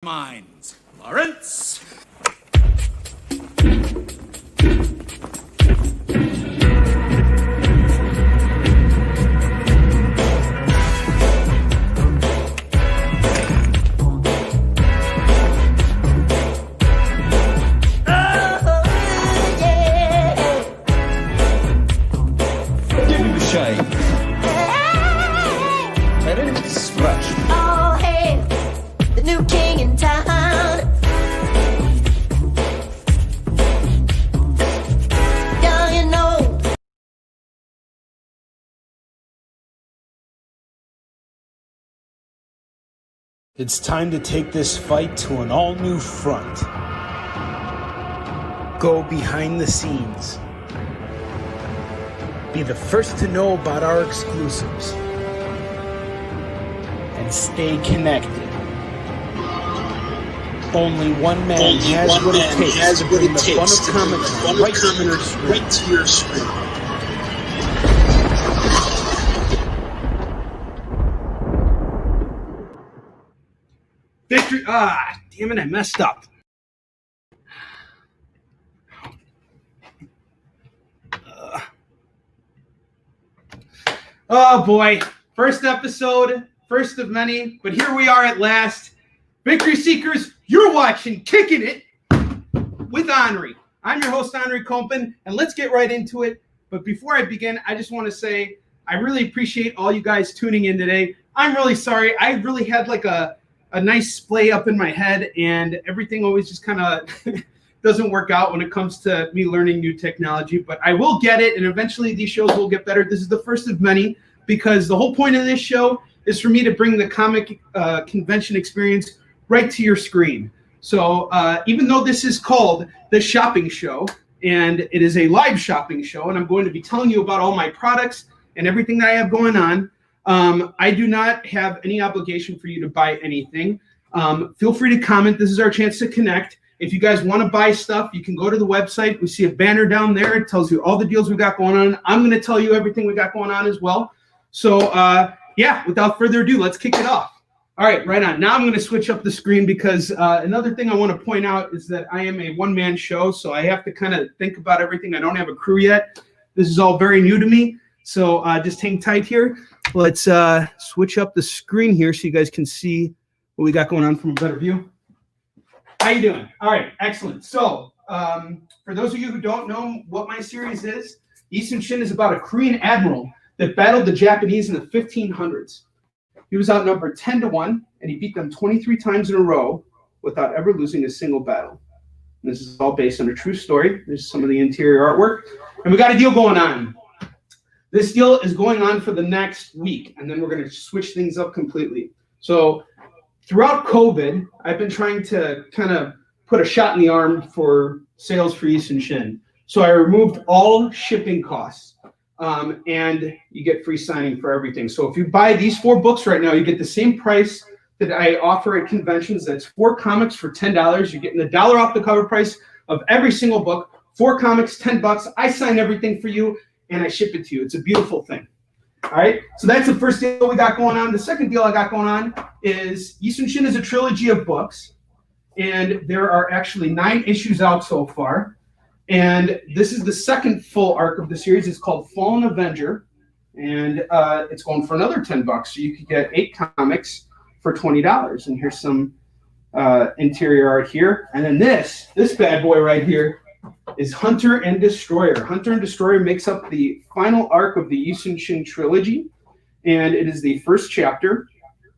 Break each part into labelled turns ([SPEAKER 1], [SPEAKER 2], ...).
[SPEAKER 1] Minds. Lawrence.
[SPEAKER 2] It's time to take this fight to an all-new front. Go behind the scenes. Be the first to know about our exclusives. And stay connected. Only one man has what it takes to bring the fun of comics right to your screen.
[SPEAKER 3] Victory! Damn it, I messed up. Oh boy, first episode, first of many, but here we are at last. Victory Seekers, you're watching Kickin' It with Onrie. I'm your host, Onrie Compen, and let's get right into it. But before I begin, I just want to say I really appreciate all you guys tuning in today. I'm really sorry. I really had like a nice splay up in my head, and everything always just kind of doesn't work out when it comes to me learning new technology, but I will get it, and eventually these shows will get better. This is the first of many, because the whole point of this show is for me to bring the comic convention experience right to your screen. So even though this is called the shopping show, and it is a live shopping show, and I'm going to be telling you about all my products and everything that I have going on, I do not have any obligation for you to buy anything. Feel free to comment. This is our chance to connect. If you guys want to buy stuff, you can go to the website. We see a banner down there. It tells you all the deals we got going on. I'm going to tell you everything we got going on as well. So, yeah, without further ado, let's kick it off. All right, right on. Now I'm going to switch up the screen because another thing I want to point out is that I am a one-man show, so I have to kind of think about everything. I don't have a crew yet. This is all very new to me, so just hang tight here. Let's switch up the screen here so you guys can see what we got going on from a better view. How you doing? All right, excellent. So for those of you who don't know what my series is, SHIN is about a Korean admiral that battled the Japanese in the 1500s. He was outnumbered 10-1, and he beat them 23 times in a row without ever losing a single battle. And this is all based on a true story. There's some of the interior artwork. And we got a deal going on. This deal is going on for the next week, and then we're going to switch things up completely. So throughout COVID, I've been trying to kind of put a shot in the arm for sales for SHIN. So I removed all shipping costs, and you get free signing for everything. So if you buy these 4 books right now, you get the same price that I offer at conventions. That's 4 comics for $10. You're getting $1 off the cover price of every single book. 4 comics, $10. I sign everything for you, and I ship it to you. It's a beautiful thing. All right, so that's the first deal we got going on. The second deal I got going on is SHIN is a trilogy of books, and there are actually 9 issues out so far. And this is the second full arc of the series. It's called Fallen Avenger, and it's going for another $10. So you could get 8 comics for $20. And here's some interior art here. And then this bad boy right here is Hunter and Destroyer. Hunter and Destroyer makes up the final arc of the SHIN trilogy, and it is the first chapter.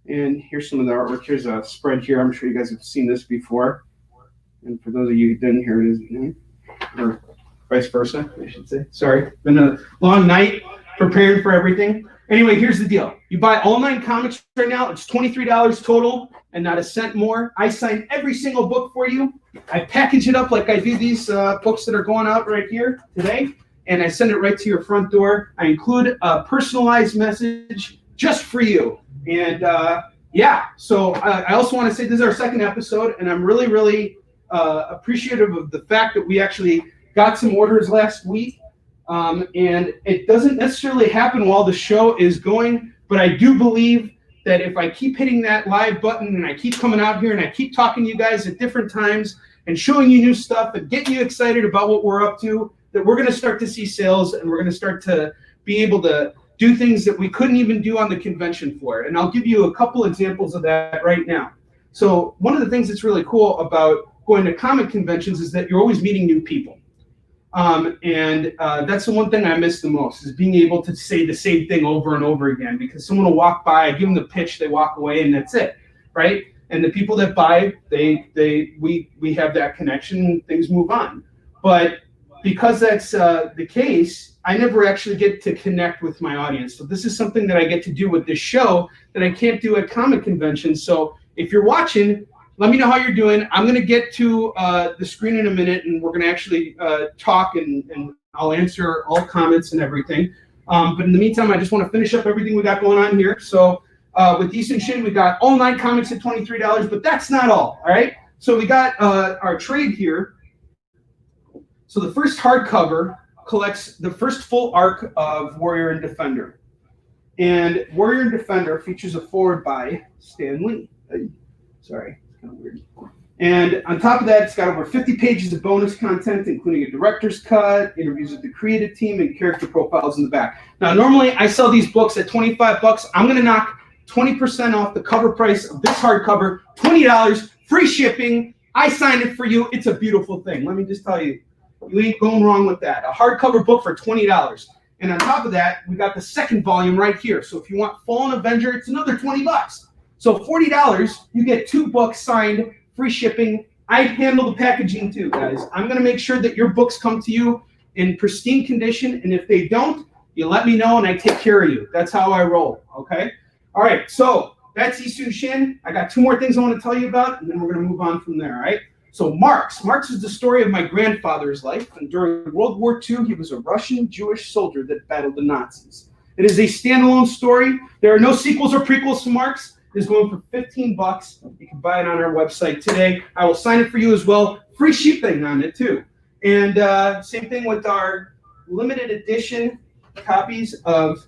[SPEAKER 3] And here's some of the artwork. Here's a spread here. I'm sure you guys have seen this before. And for those of you who didn't, here it is, or vice versa, I should say. Sorry, been a long night preparing for everything. Anyway, here's the deal. You buy all 9 comics right now. It's $23 total and not a cent more. I sign every single book for you. I package it up like I do these books that are going out right here today, and I send it right to your front door. I include a personalized message just for you. And yeah, so I also want to say this is our second episode, and I'm really, really appreciative of the fact that we actually got some orders last week. And it doesn't necessarily happen while the show is going, but I do believe that if I keep hitting that live button and I keep coming out here and I keep talking to you guys at different times and showing you new stuff and getting you excited about what we're up to, that we're going to start to see sales and we're going to start to be able to do things that we couldn't even do on the convention floor. And I'll give you a couple examples of that right now. So one of the things that's really cool about going to comic conventions is that you're always meeting new people. That's the one thing I miss the most, is being able to say the same thing over and over again, because someone will walk by, I give them the pitch, they walk away, and that's it, right? And the people that buy, we have that connection, things move on. But because that's the case, I never actually get to connect with my audience. So this is something that I get to do with this show that I can't do at comic conventions. So if you're watching, let me know how you're doing. I'm going to get to the screen in a minute, and we're going to actually talk, and I'll answer all comments and everything. But in the meantime, I just want to finish up everything we got going on here. So with Easton Shin, we got all 9 comics at $23, but that's not all right? So we got our trade here. So the first hardcover collects the first full arc of Warrior and Defender. And Warrior and Defender features a forward by Stan Lee. Sorry. Kind of weird. And on top of that, it's got over 50 pages of bonus content, including a director's cut, interviews with the creative team, and character profiles in the back. Now, normally I sell these books at $25. I'm going to knock 20% off the cover price of this hardcover, $20, free shipping. I signed it for you. It's a beautiful thing. Let me just tell you, you ain't going wrong with that. A hardcover book for $20. And on top of that, we got the second volume right here. So if you want Fallen Avenger, it's another $20. So $40, you get 2 books signed, free shipping. I handle the packaging too, guys. I'm going to make sure that your books come to you in pristine condition, and if they don't, you let me know and I take care of you. That's how I roll, okay? All right, so that's Easton Shin. I got 2 more things I want to tell you about, and then we're going to move on from there, all right? So MARX. MARX is the story of my grandfather's life, and during World War II, he was a Russian Jewish soldier that battled the Nazis. It is a standalone story. There are no sequels or prequels to MARX. Is going for $15. You can buy it on our website today. I will sign it for you as well. Free shipping on it too. And same thing with our limited edition copies of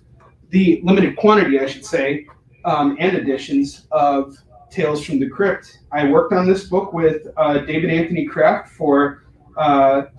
[SPEAKER 3] the limited quantity, I should say, and editions of Tales from the Crypt. I worked on this book with David Anthony Kraft for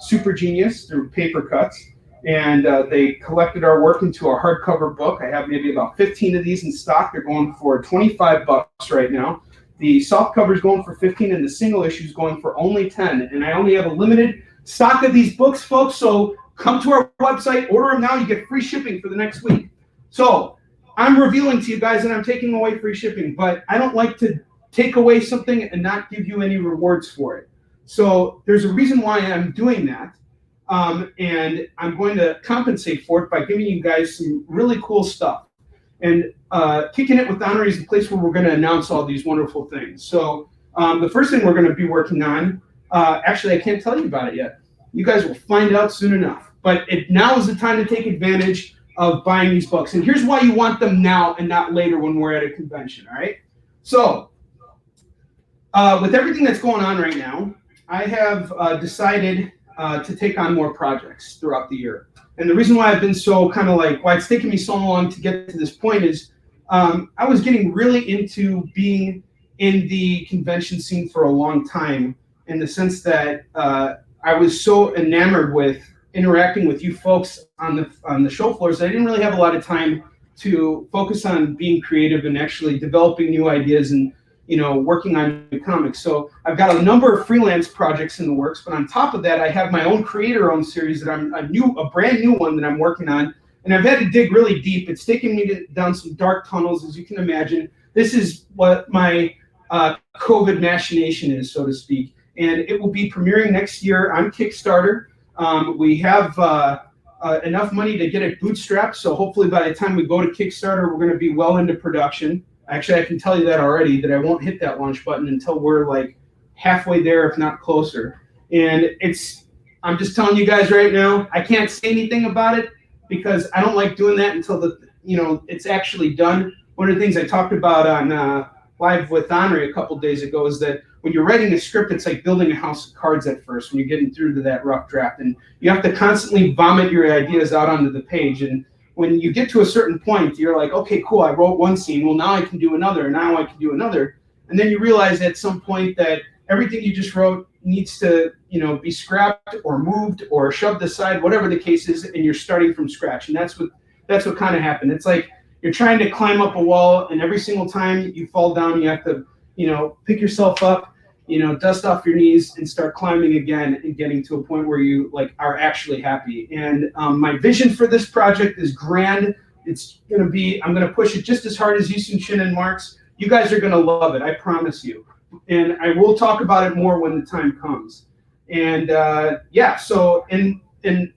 [SPEAKER 3] Super Genius through Paper Cuts. And they collected our work into a hardcover book. I have maybe about 15 of these in stock. They're going for $25 right now. The soft cover is going for $15, and the single issue is going for only $10. And I only have a limited stock of these books, folks. So come to our website, order them now. You get free shipping for the next week. So I'm revealing to you guys that I'm taking away free shipping, but I don't like to take away something and not give you any rewards for it. So there's a reason why I'm doing that. And I'm going to compensate for it by giving you guys some really cool stuff. And Kickin' It with Onrie is the place where we're going to announce all these wonderful things. So the first thing we're going to be working on, actually I can't tell you about it yet. You guys will find out soon enough. But now is the time to take advantage of buying these books. And here's why you want them now and not later when we're at a convention, all right? So with everything that's going on right now, I have decided to take on more projects throughout the year. And the reason why I've been so kind of like, why it's taken me so long to get to this point is I was getting really into being in the convention scene for a long time, in the sense that I was so enamored with interacting with you folks on the show floors that I didn't really have a lot of time to focus on being creative and actually developing new ideas and working on new comics. So I've got a number of freelance projects in the works, but on top of that, I have my own creator-owned series that I'm a brand new one that I'm working on, and I've had to dig really deep. It's taken me down some dark tunnels, as you can imagine. This is what my COVID machination is, so to speak, and it will be premiering next year on Kickstarter. We have enough money to get it bootstrapped, so hopefully by the time we go to Kickstarter, we're going to be well into production. Actually, I can tell you that already, that I won't hit that launch button until we're like halfway there, if not closer. And I'm just telling you guys right now, I can't say anything about it because I don't like doing that until it's actually done. One of the things I talked about on Live with Onrie a couple days ago is that when you're writing a script, it's like building a house of cards at first when you're getting through to that rough draft. And you have to constantly vomit your ideas out onto the page. And when you get to a certain point, you're like, okay, cool, I wrote one scene. Well, now I can do another, and now I can do another. And then you realize at some point that everything you just wrote needs to, be scrapped or moved or shoved aside, whatever the case is, and you're starting from scratch. And that's what kind of happened. It's like you're trying to climb up a wall, and every single time you fall down, you have to, pick yourself up, dust off your knees and start climbing again and getting to a point where you are actually happy. And my vision for this project is grand. It's going to be, I'm going to push it just as hard as SHIN and MARX. You guys are going to love it, I promise you. And I will talk about it more when the time comes. And so in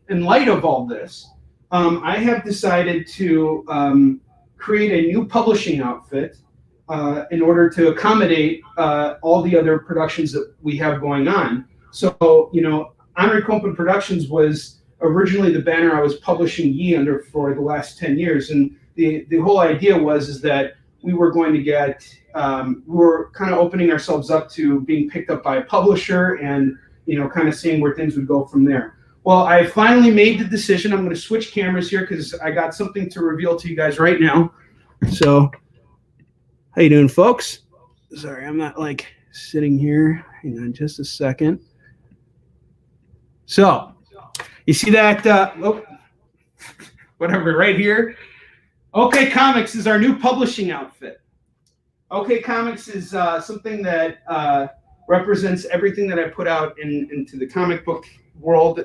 [SPEAKER 3] light of all this, I have decided to create a new publishing outfit in order to accommodate all the other productions that we have going on. So, Onrie Compen Productions was originally the banner I was publishing Yi under for the last 10 years. And the whole idea is that we were going to get, we were kind of opening ourselves up to being picked up by a publisher and, kind of seeing where things would go from there. Well, I finally made the decision. I'm going to switch cameras here because I got something to reveal to you guys right now. So, how you doing, folks? Sorry, I'm not sitting here. Hang on just a second. So, you see that, whatever, right here? OK Comics is our new publishing outfit. OK Comics is something that represents everything that I put out into the comic book world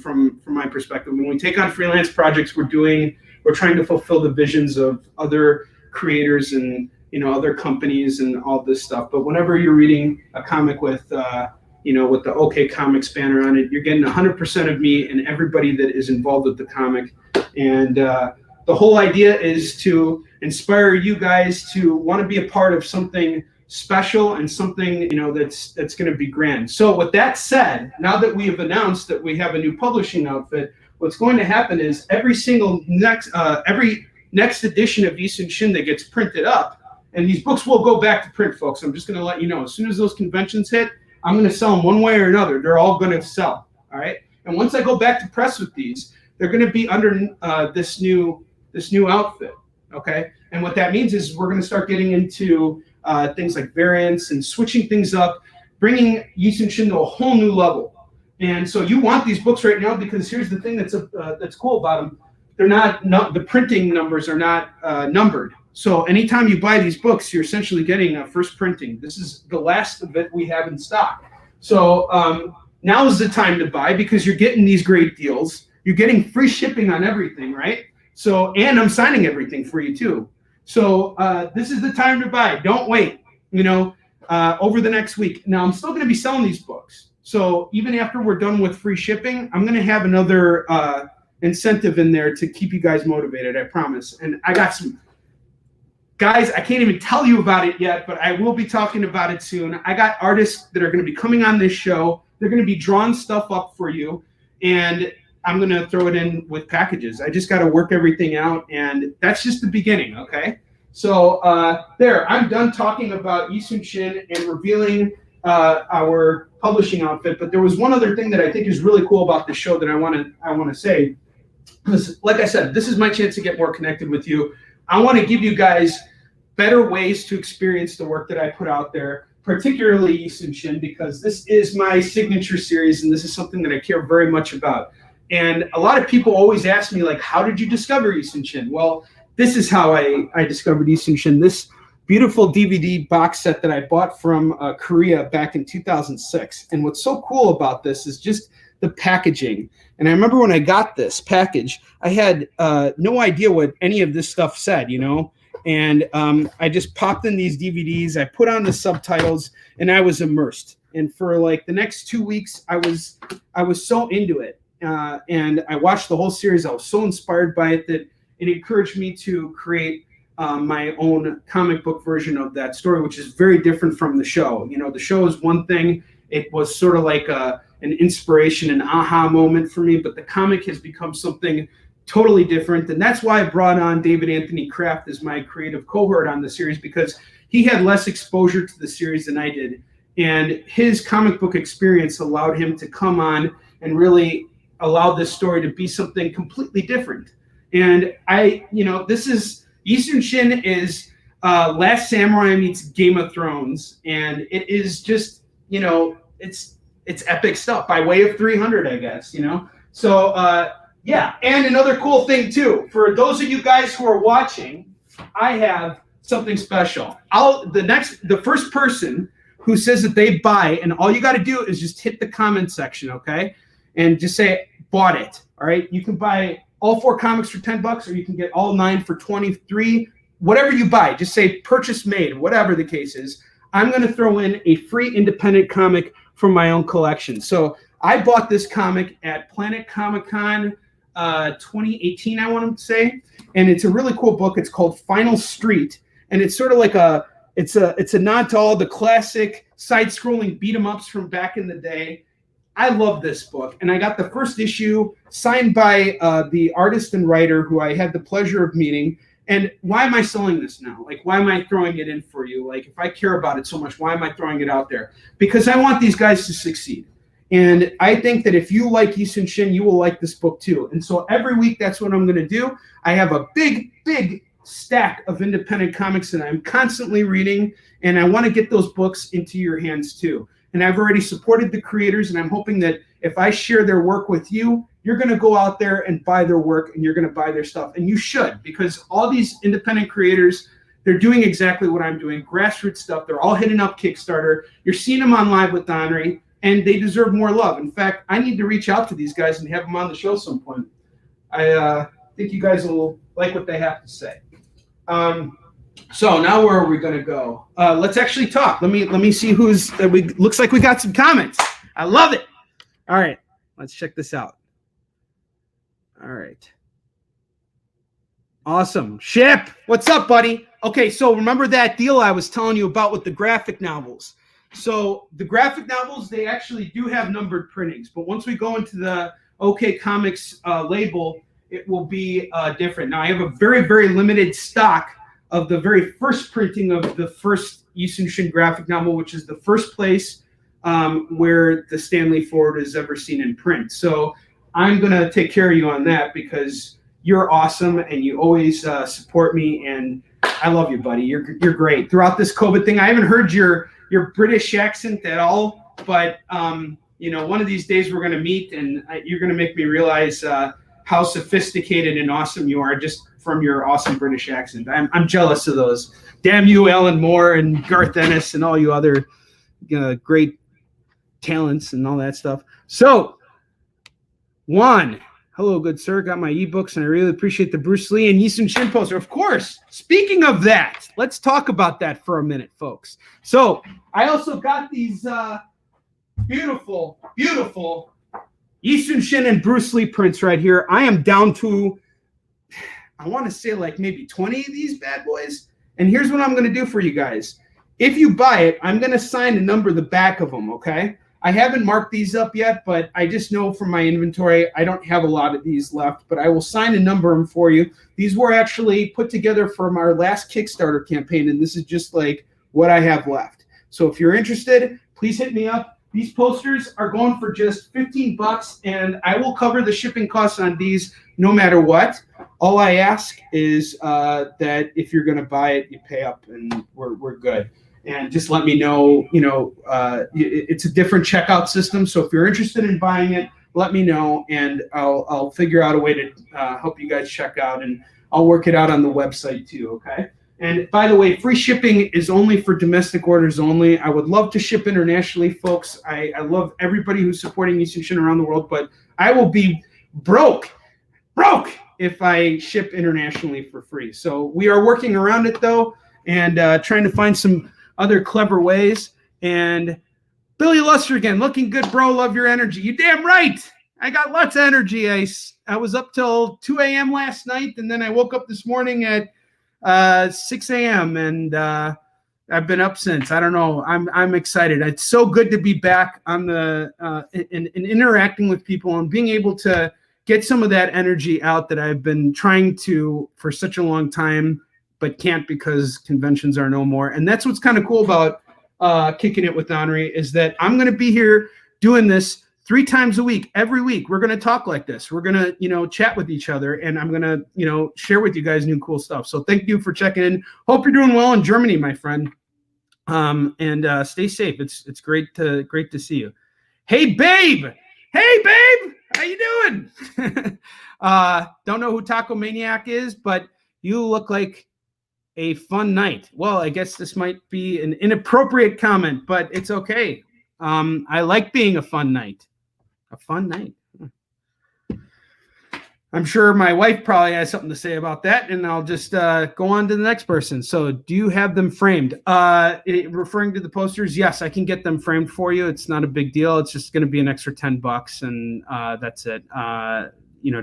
[SPEAKER 3] from my perspective. When we take on freelance projects, we're trying to fulfill the visions of other creators and other companies and all this stuff. But whenever you're reading a comic with with the OK Comics banner on it, you're getting 100% of me and everybody that is involved with the comic. And the whole idea is to inspire you guys to want to be a part of something special and something that's going to be grand. So with that said, now that we have announced that we have a new publishing outfit, what's going to happen is every next edition of SHIN that gets printed up, and these books will go back to print, folks. I'm just going to let you know, as soon as those conventions hit, I'm going to sell them one way or another. They're all going to sell, all right? And once I go back to press with these, they're going to be under this new outfit, okay? And what that means is we're going to start getting into things like variants and switching things up, bringing SHIN to a whole new level. And so you want these books right now because here's the thing that's cool about them. They're not the printing numbers are not numbered. So anytime you buy these books, you're essentially getting a first printing. This is the last of it we have in stock. So now is the time to buy because you're getting these great deals. You're getting free shipping on everything, right? So, and I'm signing everything for you too. So this is the time to buy. Don't wait, over the next week. Now, I'm still going to be selling these books. So even after we're done with free shipping, I'm going to have another incentive in there to keep you guys motivated, I promise. And I got some guys, I can't even tell you about it yet, but I will be talking about it soon. I got artists that are going to be coming on this show. They're going to be drawing stuff up for you, and I'm going to throw it in with packages. I just got to work everything out, and that's just the beginning, okay? So there, I'm done talking about SHIN and revealing our publishing outfit, but there was one other thing that I think is really cool about the show that I want to say. Because, like I said, this is my chance to get more connected with you. I want to give you guys better ways to experience the work that I put out there, particularly SHIN, because this is my signature series, and this is something that I care very much about. And a lot of people always ask me, how did you discover SHIN? Well, this is how I discovered SHIN. This beautiful DVD box set that I bought from Korea back in 2006. And what's so cool about this is just the packaging. And I remember when I got this package, I had no idea what any of this stuff said, And I just popped in these DVDs, I put on the subtitles, and I was immersed. And for the next 2 weeks, I was so into it. And I watched the whole series. I was so inspired by it that it encouraged me to create my own comic book version of that story, which is very different from the show. The show is one thing. It was sort of like an inspiration, an aha moment for me, but the comic has become something totally different. And that's why I brought on David Anthony Kraft as my creative cohort on the series, because he had less exposure to the series than I did. And his comic book experience allowed him to come on and really allow this story to be something completely different. And this is SHIN is Last Samurai meets Game of Thrones, and it is just, it's epic stuff by way of 300, I guess, So yeah, and another cool thing too, for those of you guys who are watching, I have something special. The first person who says that they buy, and all you got to do is just hit the comment section, okay, and just say bought it. All right, you can buy all 4 comics for $10, or you can get all 9 for 23. Whatever you buy, just say purchase made, whatever the case is. I'm going to throw in a free independent comic from my own collection. So I bought this comic at Planet Comic Con 2018, I want to say, and it's a really cool book. It's called Final Street, and it's sort of like it's a nod to all the classic side-scrolling beat-em-ups from back in the day. I love this book, and I got the first issue signed by the artist and writer who I had the pleasure of meeting. And why am I selling this now? Like, why am I throwing it in for you? Like, if I care about it so much, why am I throwing it out there? Because I want these guys to succeed. And I think that if you like SHIN, you will like this book too. And so every week, that's what I'm going to do. I have a big, big stack of independent comics that I'm constantly reading, and I want to get those books into your hands too. And I've already supported the creators, and I'm hoping that if I share their work with you, you're going to go out there and buy their work, and you're going to buy their stuff. And you should, because all these independent creators, they're doing exactly what I'm doing, grassroots stuff. They're all hitting up Kickstarter. You're seeing them on Live with Onrie, and they deserve more love. In fact, I need to reach out to these guys and have them on the show some point. I think you guys will like what they have to say. So now where are we going to go? Let's actually talk. Let me see who's. Looks like we got some comments. I love it. All right, let's check this out. All right. Awesome. Ship, what's up, buddy? Okay, so remember that deal I was telling you about with the graphic novels. So the graphic novels, they actually do have numbered printings, but once we go into the OK Comics label, it will be different. Now, I have a very, very limited stock of the very first printing of the first SHIN graphic novel, which is the first place where the Stanley Ford is ever seen in print. So I'm going to take care of you on that because you're awesome and you always support me, and I love you, buddy. You're great. Throughout this COVID thing, I haven't heard your British accent at all, but one of these days we're going to meet, and you're going to make me realize how sophisticated and awesome you are just from your awesome British accent. I'm jealous of those. Damn you, Alan Moore and Garth Ennis and all you other great talents and all that stuff. So, Juan, hello, good sir. Got my ebooks, and I really appreciate the Bruce Lee and SHIN poster. Of course. Speaking of that, let's talk about that for a minute, folks. So, I also got these beautiful, beautiful SHIN and Bruce Lee prints right here. I am down to, I want to say like maybe 20 of these bad boys. And here's what I'm going to do for you guys. If you buy it, I'm going to sign and number the back of them, okay? I haven't marked these up yet, but I just know from my inventory, I don't have a lot of these left, but I will sign and number them for you. These were actually put together from our last Kickstarter campaign, and this is just like what I have left. So if you're interested, please hit me up. These posters are going for just $15, and I will cover the shipping costs on these no matter what. All I ask is that if you're going to buy it, you pay up, and we're good. And just let me know, it's a different checkout system. So if you're interested in buying it, let me know, and I'll figure out a way to help you guys check out, and I'll work it out on the website too, okay? And by the way, free shipping is only for domestic orders only. I would love to ship internationally, folks. I love everybody who's supporting SHIN around the world, but I will be broke if I ship internationally for free. So we are working around it though, and trying to find some other clever ways. And Billy Luster again, looking good, bro. Love your energy. You damn right. I got lots of energy. I was up till 2 a.m. last night, and then I woke up this morning at 6 a.m. and I've been up since. I don't know. I'm excited. It's so good to be back on the and interacting with people and being able to get some of that energy out that I've been trying to for such a long time, but can't because conventions are no more. And that's what's kind of cool about Kicking It with Onrie, is that I'm going to be here doing this 3 times a week, every week, we're going to talk like this. We're going to, chat with each other, and I'm going to, share with you guys new cool stuff. So thank you for checking in. Hope you're doing well in Germany, my friend. And stay safe. It's great to see you. Hey, babe. How you doing? Don't know who Taco Maniac is, but you look like a fun night. Well, I guess this might be an inappropriate comment, but it's okay. I like being a fun night. A fun night. I'm sure my wife probably has something to say about that, and I'll just go on to the next person. So do you have them framed? Referring to the posters, yes, I can get them framed for you. It's not a big deal. It's just going to be an extra $10, and that's it.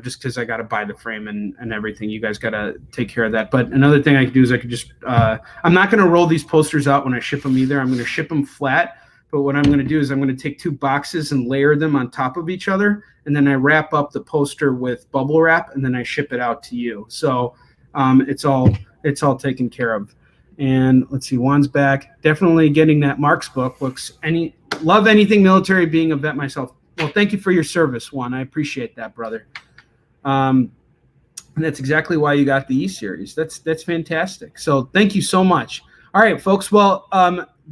[SPEAKER 3] Just because I got to buy the frame and everything. You guys got to take care of that. But another thing I could do is I could just I'm not going to roll these posters out when I ship them either. I'm going to ship them flat. But what I'm going to do is I'm going to take 2 boxes and layer them on top of each other. And then I wrap up the poster with bubble wrap, and then I ship it out to you. So it's all taken care of. And let's see, Juan's back. Definitely getting that MARX book. Love anything military, being a vet myself. Well, thank you for your service, Juan. I appreciate that, brother. And that's exactly why you got the E-Series. That's fantastic. So thank you so much. All right, folks. Well,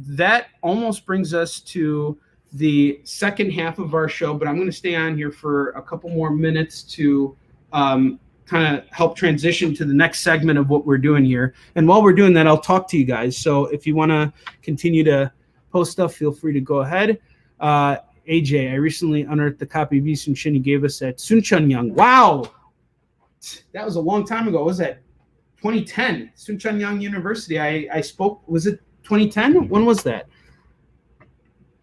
[SPEAKER 3] that almost brings us to the second half of our show, but I'm going to stay on here for a couple more minutes to kind of help transition to the next segment of what we're doing here. And while we're doing that, I'll talk to you guys. So if you want to continue to post stuff, feel free to go ahead. AJ, I recently unearthed the copy of Sun Shin he gave us at Suncheonyang. Wow! That was a long time ago. What was that? 2010, Suncheonyang University. I spoke, was it 2010? When was that?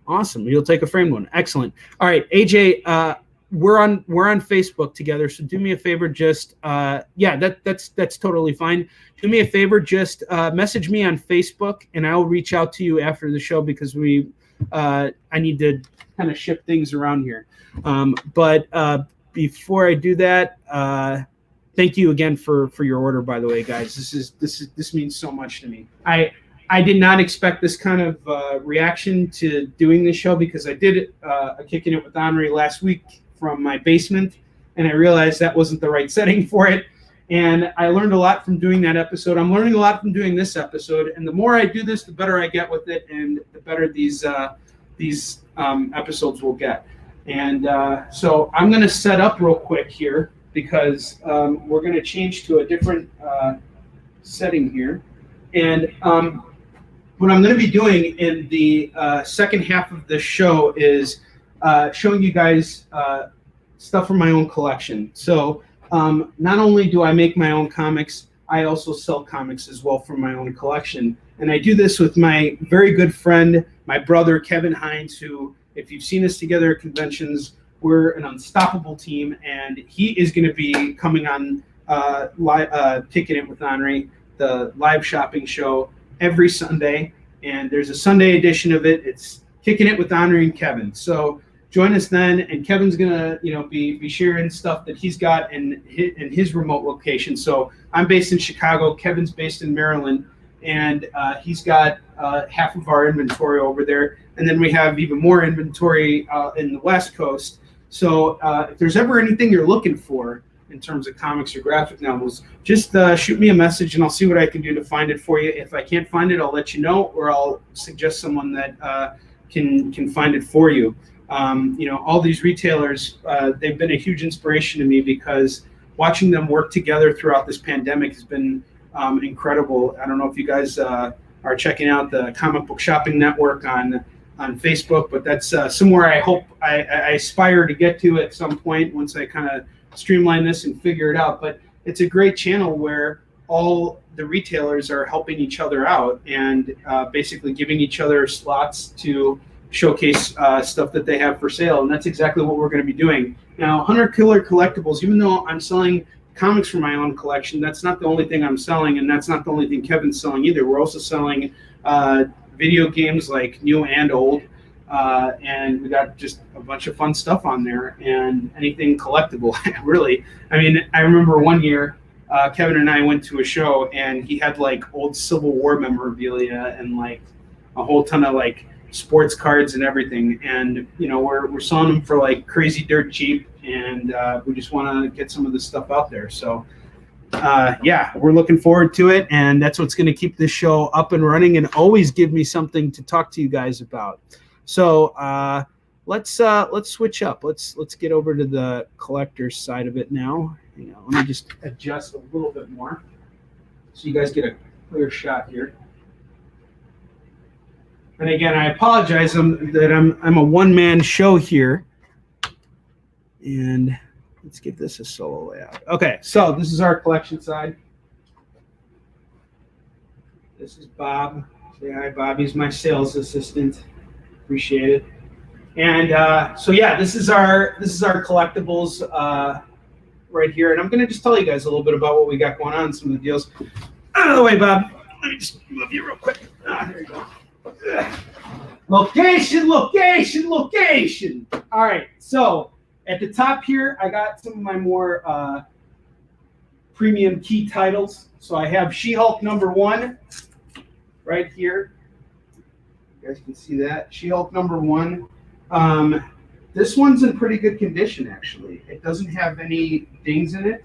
[SPEAKER 3] Awesome. You'll take a framed one. Excellent. All right, AJ, we're on Facebook together. So do me a favor, just that's totally fine. Do me a favor, just message me on Facebook, and I'll reach out to you after the show because I need to kind of ship things around here. But before I do that, thank you again for your order, by the way, guys. This means so much to me. I did not expect this kind of reaction to doing this show because I did a Kickin' It with Onrie last week from my basement, and I realized that wasn't the right setting for it. And I learned a lot from doing that episode. I'm learning a lot from doing this episode, and the more I do this, the better I get with it, and the better these episodes will get. And so I'm going to set up real quick here because we're going to change to a different setting here. And what I'm going to be doing in the second half of this show is showing you guys stuff from my own collection. So not only do I make my own comics, I also sell comics as well from my own collection. And I do this with my very good friend, my brother, Kevin Hines, who, if you've seen us together at conventions, we're an unstoppable team. And he is going to be coming on Kickin' It with Onrie, the live shopping show, every Sunday. And there's a Sunday edition of it. It's Kickin' It with Onrie and Kevin. So join us then, and Kevin's gonna, be sharing stuff that he's got in his remote location. So I'm based in Chicago. Kevin's based in Maryland, and he's got half of our inventory over there, and then we have even more inventory in the West Coast. So if there's ever anything you're looking for in terms of comics or graphic novels, just shoot me a message, and I'll see what I can do to find it for you. If I can't find it, I'll let you know, or I'll suggest someone that can find it for you. All these retailers, they've been a huge inspiration to me because watching them work together throughout this pandemic has been incredible. I don't know if you guys are checking out the Comic Book Shopping Network on Facebook, but that's somewhere I hope I aspire to get to at some point once I kind of streamline this and figure it out. But it's a great channel where all the retailers are helping each other out and basically giving each other slots to showcase stuff that they have for sale, and that's exactly what we're going to be doing. Now, 100 Killer Collectibles, even though I'm selling comics from my own collection, that's not the only thing I'm selling, and that's not the only thing Kevin's selling either. We're also selling video games like new and old, and we got just a bunch of fun stuff on there, and anything collectible, really. I mean, I remember one year, Kevin and I went to a show, and he had like old Civil War memorabilia and like a whole ton of like sports cards and everything. And we're selling them for like crazy dirt cheap, and we just want to get some of this stuff out there. So we're looking forward to it, and that's what's going to keep this show up and running and always give me something to talk to you guys about. So let's switch up. Let's get over to the collector's side of it now. Let me just adjust a little bit more so you guys get a clear shot here. And again, I apologize that I'm a one-man show here. And let's give this a solo layout. Okay, so this is our collection side. This is Bob. Say hi, Bob. He's my sales assistant. Appreciate it. And this is our collectibles right here. And I'm going to just tell you guys a little bit about what we got going on, some of the deals. Out of the way, Bob. Let me just move you real quick. There you go. Location. All right, so at the top here, I got some of my more premium key titles. So I have She-Hulk #1 right here. You guys can see that. She-Hulk #1. This one's in pretty good condition, actually. It doesn't have any dings in it.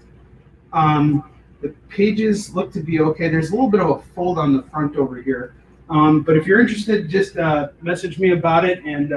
[SPEAKER 3] The pages look to be okay. There's a little bit of a fold on the front over here. But if you're interested, just message me about it, and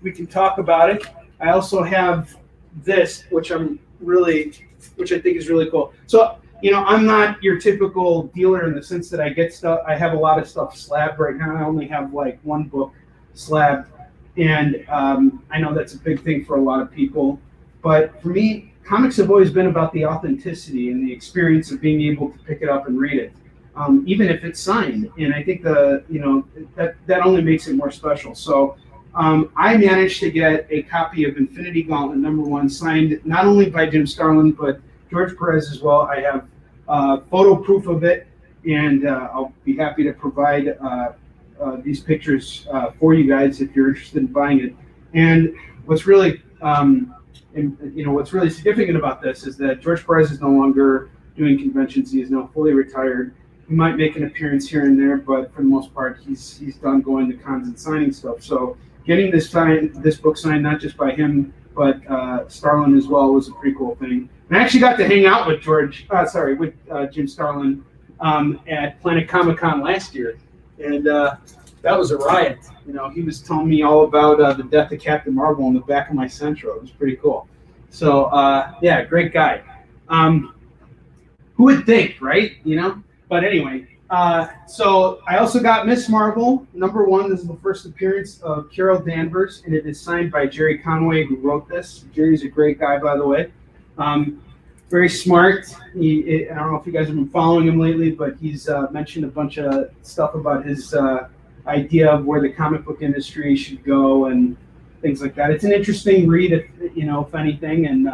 [SPEAKER 3] we can talk about it. I also have this, which I think is really cool. So, I'm not your typical dealer in the sense that I get stuff. I have a lot of stuff slabbed right now. I only have like one book slabbed, and I know that's a big thing for a lot of people. But for me, comics have always been about the authenticity and the experience of being able to pick it up and read it. Even if it's signed, and I think that only makes it more special. So I managed to get a copy of Infinity Gauntlet #1 signed not only by Jim Starlin but George Perez as well. I have photo proof of it, and I'll be happy to provide these pictures for you guys if you're interested in buying it. And what's really significant about this is that George Perez is no longer doing conventions. He is now fully retired. He might make an appearance here and there, but for the most part, he's done going to cons and signing stuff. So getting this book signed, not just by him, but Starlin as well, was a pretty cool thing. And I actually got to hang out with Jim Starlin at Planet Comic-Con last year, and that was a riot. He was telling me all about the death of Captain Marvel in the back of my Centro. It was pretty cool. So great guy. Who would think, right? But anyway, so I also got Miss Marvel #1. This is the first appearance of Carol Danvers, and it is signed by Jerry Conway, who wrote this. Jerry's a great guy, by the way. Very smart. I don't know if you guys have been following him lately, but he's mentioned a bunch of stuff about his idea of where the comic book industry should go and things like that. It's an interesting read, if anything, and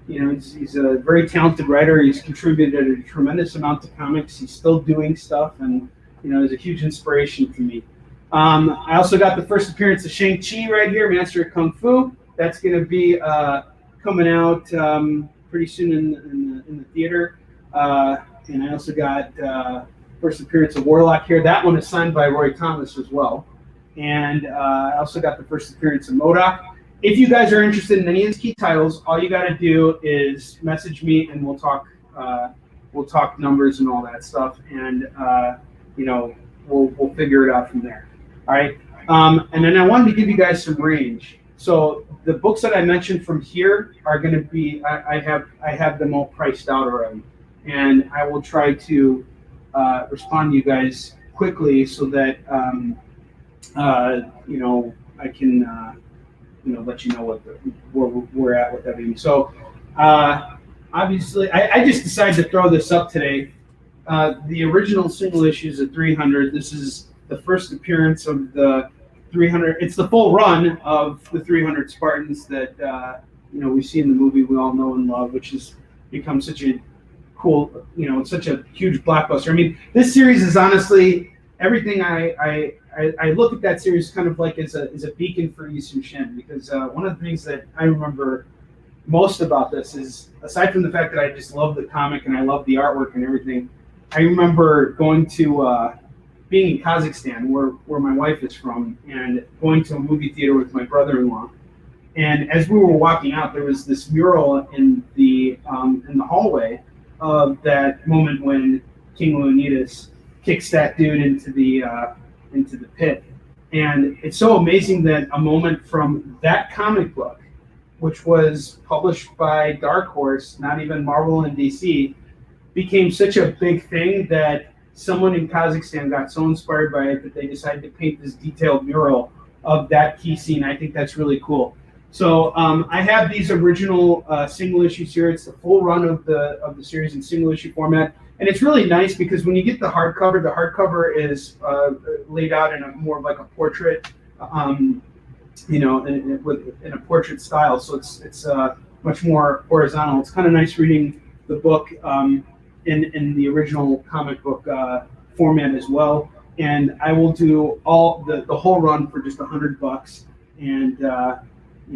[SPEAKER 3] he's a very talented writer. He's contributed a tremendous amount to comics. He's still doing stuff, and he's a huge inspiration to me. I also got the first appearance of Shang-Chi right here, Master of Kung Fu. That's going to be coming out pretty soon in the theater. And I also got first appearance of Warlock here. That one is signed by Roy Thomas as well. And I also got the first appearance of MODOK. If you guys are interested in any of these key titles, all you got to do is message me, and we'll talk numbers and all that stuff, and we'll figure it out from there. All right. And then I wanted to give you guys some range. So the books that I mentioned from here are going to be I have them all priced out already, and I will try to respond to you guys quickly so that I can. Let you know where we're at with everything. So, obviously, I just decided to throw this up today. The original single issue is a 300. This is the first appearance of the 300. It's the full run of the 300 Spartans that we see in the movie we all know and love, which has become such a cool, such a huge blockbuster. I mean, this series is honestly everything I look at that series kind of like as a beacon for SHIN, because one of the things that I remember most about this is, aside from the fact that I just love the comic and I love the artwork and everything, I remember going to being in Kazakhstan, where my wife is from, and going to a movie theater with my brother-in-law. And as we were walking out, there was this mural in the hallway of that moment when King Leonidas kicks that dude into the pit. And it's so amazing that a moment from that comic book, which was published by Dark Horse, not even Marvel and DC, became such a big thing that someone in Kazakhstan got so inspired by it that they decided to paint this detailed mural of that key scene. I think that's really cool. So I have these original single issues here. It's the full run of the series in single issue format. And it's really nice because when you get the hardcover is laid out in a more like a portrait, in a portrait style. So it's much more horizontal. It's kind of nice reading the book in the original comic book format as well. And I will do all the whole run for just $100, and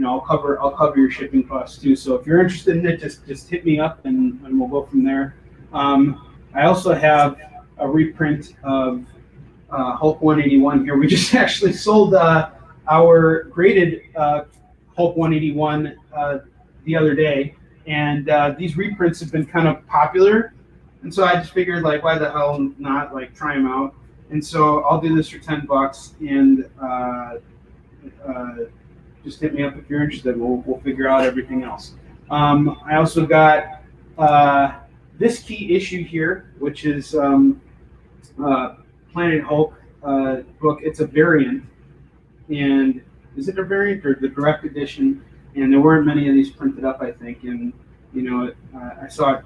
[SPEAKER 3] I'll cover your shipping costs too. So if you're interested in it, just hit me up and we'll go from there. I also have a reprint of Hulk 181 here. We just actually sold our graded Hulk 181 the other day, and these reprints have been kind of popular, and so I just figured, like, why the hell not, like, try them out. And so I'll do this for $10, and just hit me up if you're interested. We'll figure out everything else. I also got this key issue here, which is Planet Hulk book. It's a variant, and is it a variant or the direct edition? And there weren't many of these printed up, I think. And I saw it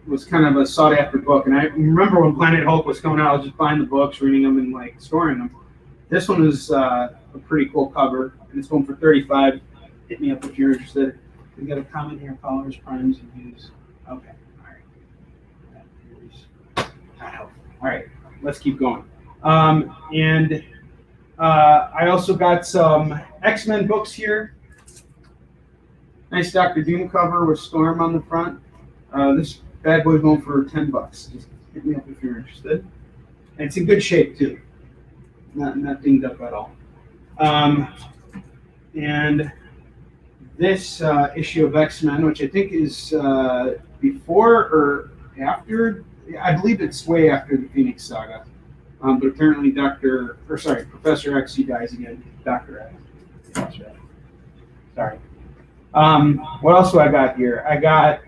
[SPEAKER 3] was kind of a sought after book. And I remember when Planet Hulk was coming out, I was just buying the books, reading them, and like storing them. This one is a pretty cool cover, and it's going for $35. Hit me up if you're interested. We got a comment here: followers, primes, and views. Okay, all right. All right, let's keep going. And I also got some X-Men books here. Nice Dr. Doom cover with Storm on the front. This bad boy's going for $10. Just hit me up if you're interested. And it's in good shape too. Not dinged up at all. And this issue of X-Men, which I think is before or after, I believe it's way after the Phoenix Saga. But apparently Professor X, he dies again. Dr. X. That's right. Sorry. What else do I got here? I got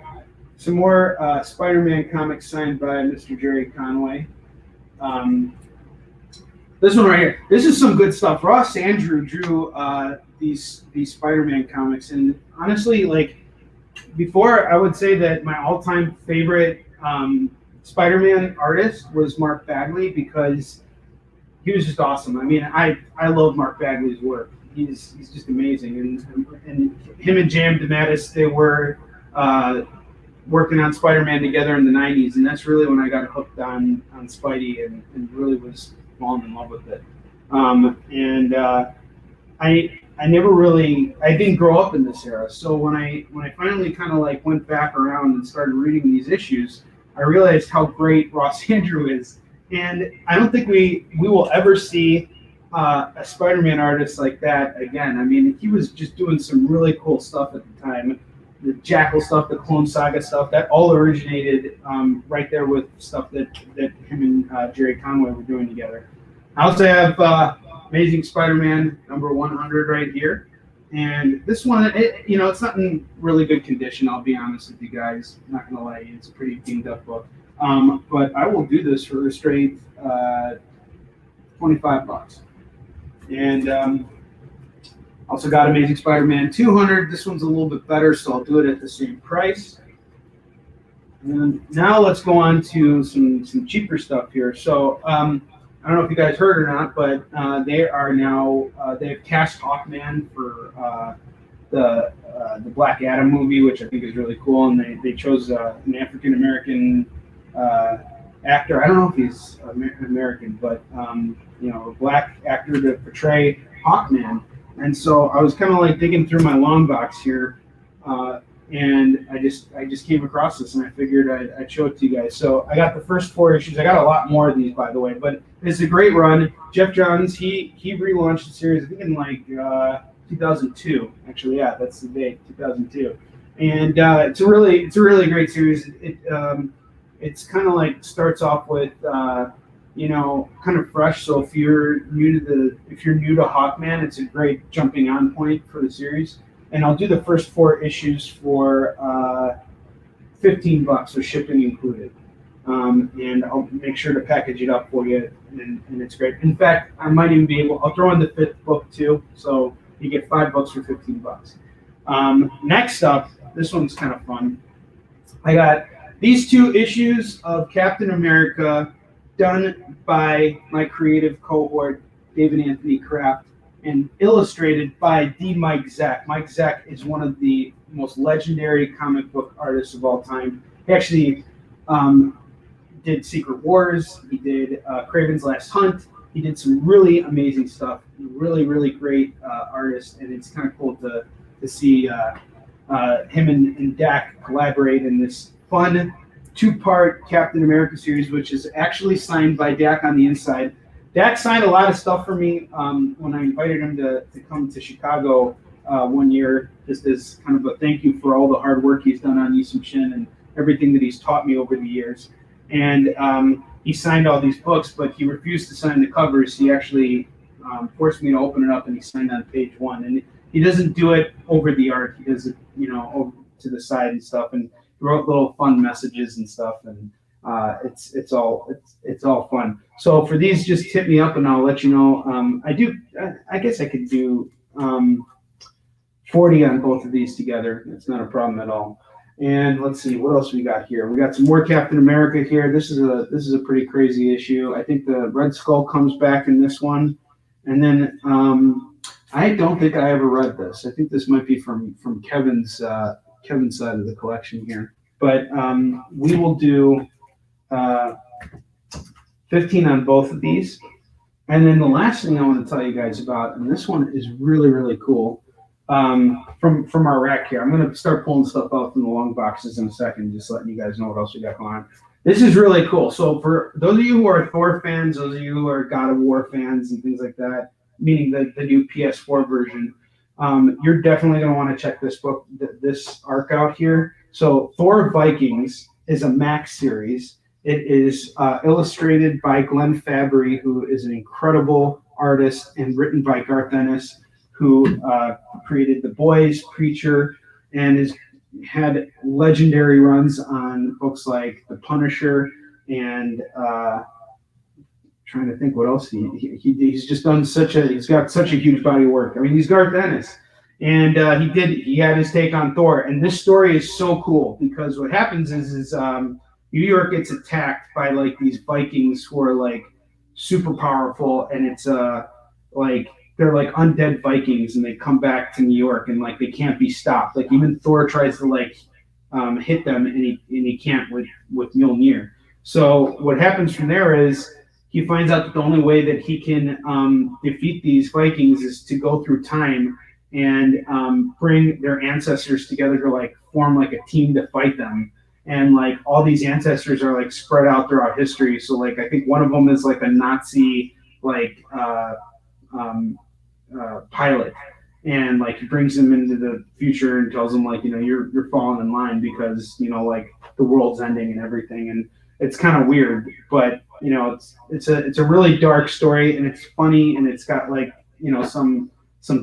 [SPEAKER 3] some more Spider-Man comics signed by Mr. Jerry Conway. This one right here. This is some good stuff. Ross Andrew drew these Spider-Man comics, and honestly, like, before, I would say that my all-time favorite Spider-Man artist was Mark Bagley, because he was just awesome. I mean, I love Mark Bagley's work. He's just amazing, and him and Jam DeMatteis, they were working on Spider-Man together in the '90s, and that's really when I got hooked on Spidey and really was falling in love with it. I didn't grow up in this era, so when I finally kind of like went back around and started reading these issues, I realized how great Ross Andrew is, and I don't think we will ever see a Spider-Man artist like that again. I mean, he was just doing some really cool stuff at the time. The Jackal stuff, the Clone Saga stuff, that all originated right there with stuff that him and Jerry Conway were doing together. I also have Amazing Spider-Man number 100 right here. And this one, it's not in really good condition, I'll be honest with you guys. I'm not going to lie to you, it's a pretty dinged up book. But I will do this for a straight $25. And also got Amazing Spider-Man 200. This one's a little bit better, so I'll do it at the same price. And now let's go on to some cheaper stuff here. So I don't know if you guys heard or not, but they are now they have cast Hawkman for the Black Adam movie, which I think is really cool. And they chose an African American actor. I don't know if he's American, but a black actor to portray Hawkman. And so I was kind of like digging through my long box here, and I just came across this, and I figured I'd show it to you guys. So I got the first 4 issues. I got a lot more of these, by the way, but it's a great run. Jeff Johns, he relaunched the series, I think in like 2002. Actually, yeah, that's the date, 2002. And it's a really great series. It's kind of like starts off with kind of fresh. So if you're new to Hawkman, it's a great jumping on point for the series. And I'll do the first 4 issues for $15, so shipping included. And I'll make sure to package it up for you, and it's great. In fact, I might even be able. I'll throw in the 5th book too, so you get $5 for $15. Next up, this one's kind of fun. I got these 2 issues of Captain America, done by my creative cohort, David Anthony Kraft, and illustrated by Mike Zeck. Mike Zeck is one of the most legendary comic book artists of all time. He actually did Secret Wars. He did Kraven's Last Hunt. He did some really amazing stuff. Really, really great artist, and it's kind of cool to see him and Dak collaborate in this fun 2-part Captain America series, which is actually signed by Dak on the inside. Dak signed a lot of stuff for me when I invited him to come to Chicago one year, just as kind of a thank you for all the hard work he's done on SHIN and everything that he's taught me over the years. And he signed all these books, but he refused to sign the covers. He actually forced me to open it up, and he signed on page 1. And he doesn't do it over the art. He does it, over to the side and stuff. And he wrote little fun messages and stuff, and it's all fun. So for these, just hit me up and I'll let you know. I guess I could do 40 on both of these together. It's not a problem at all. And let's see what else we got here. We got some more Captain America here. This is a pretty crazy issue. I think the Red Skull comes back in this one, and then I don't think I ever read this. I think this might be from Kevin's side of the collection here. But we will do 15 on both of these. And then the last thing I want to tell you guys about, and this one is really, really cool, from our rack here. I'm going to start pulling stuff out from the long boxes in a second, just letting you guys know what else we got going on. This is really cool. So for those of you who are Thor fans, those of you who are God of War fans and things like that, meaning the new PS4 version, you're definitely going to want to check this book, this arc out here. So Thor Vikings is a MAX series. It is illustrated by Glenn Fabry, who is an incredible artist, and written by Garth Ennis, who created The Boys, Preacher, and has had legendary runs on books like The Punisher and trying to think what else he's just done he's got such a huge body of work. I mean, he's Garth Ennis, and he had his take on Thor, and this story is so cool because what happens is New York gets attacked by like these Vikings who are like super powerful, and it's like they're like undead Vikings, and they come back to New York, and like they can't be stopped. Like even Thor tries to like hit them, and he can't with Mjolnir. So what happens from there is he finds out that the only way that he can defeat these Vikings is to go through time and bring their ancestors together to like form like a team to fight them. And like all these ancestors are like spread out throughout history. So like I think one of them is like a Nazi like pilot, and like he brings them into the future and tells them like, you're falling in line because like the world's ending and everything. And it's kind of weird, but it's a really dark story, and it's funny, and it's got like some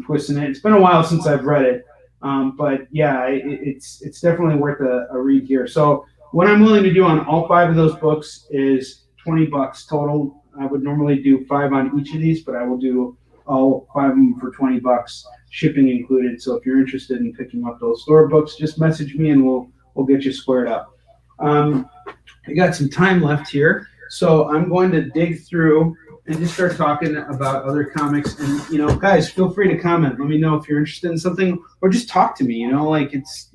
[SPEAKER 3] twists in it. It's been a while since I've read it, but yeah, it's definitely worth a read here. So what I'm willing to do on all 5 of those books is $20 total. I would normally do 5 on each of these, but I will do all 5 of them for $20, shipping included. So if you're interested in picking up those store books, just message me and we'll get you squared up. I got some time left here, so I'm going to dig through and just start talking about other comics. And guys, feel free to comment. Let me know if you're interested in something, or just talk to me. Like it's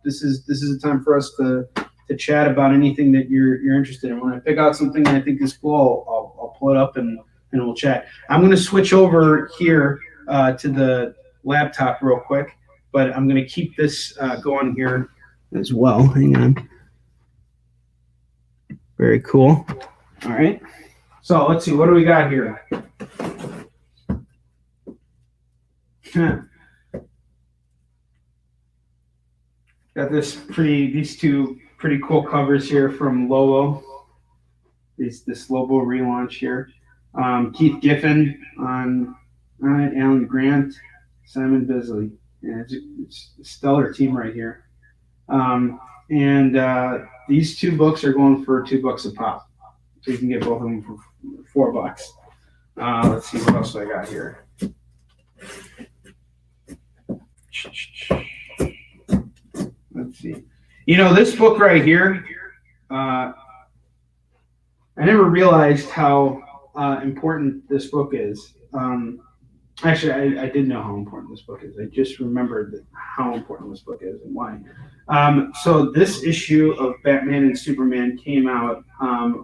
[SPEAKER 3] this is a time for us to chat about anything that you're interested in. When I pick out something that I think is cool, I'll pull it up and we'll chat. I'm going to switch over here to the laptop real quick, but I'm going to keep this going here as well. Hang on. Very cool. All right. So let's see. What do we got here? Got these two pretty cool covers here from Lobo. This Lobo relaunch here. Keith Giffen on it, Alan Grant, Simon Bisley. Yeah, it's a stellar team right here. These two books are going for $2 a pop. So you can get both of them for $4. Let's see what else I got here. Let's see. You know, this book right here, I never realized how important this book is. Actually, I did know how important this book is. I just remembered how important this book is and why. So this issue of Batman and Superman came out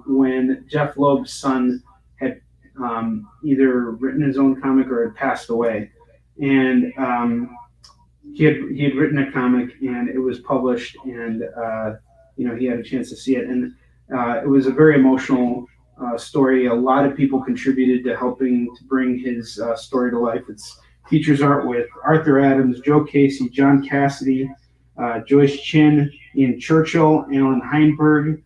[SPEAKER 3] when Jeff Loeb's son had either written his own comic or had passed away. And he had written a comic, and it was published, and he had a chance to see it. And it was a very emotional story. A lot of people contributed to helping to bring his story to life. It features art with Arthur Adams, Joe Casey, John Cassidy, Joyce Chin, Ian Churchill, Alan Heinberg,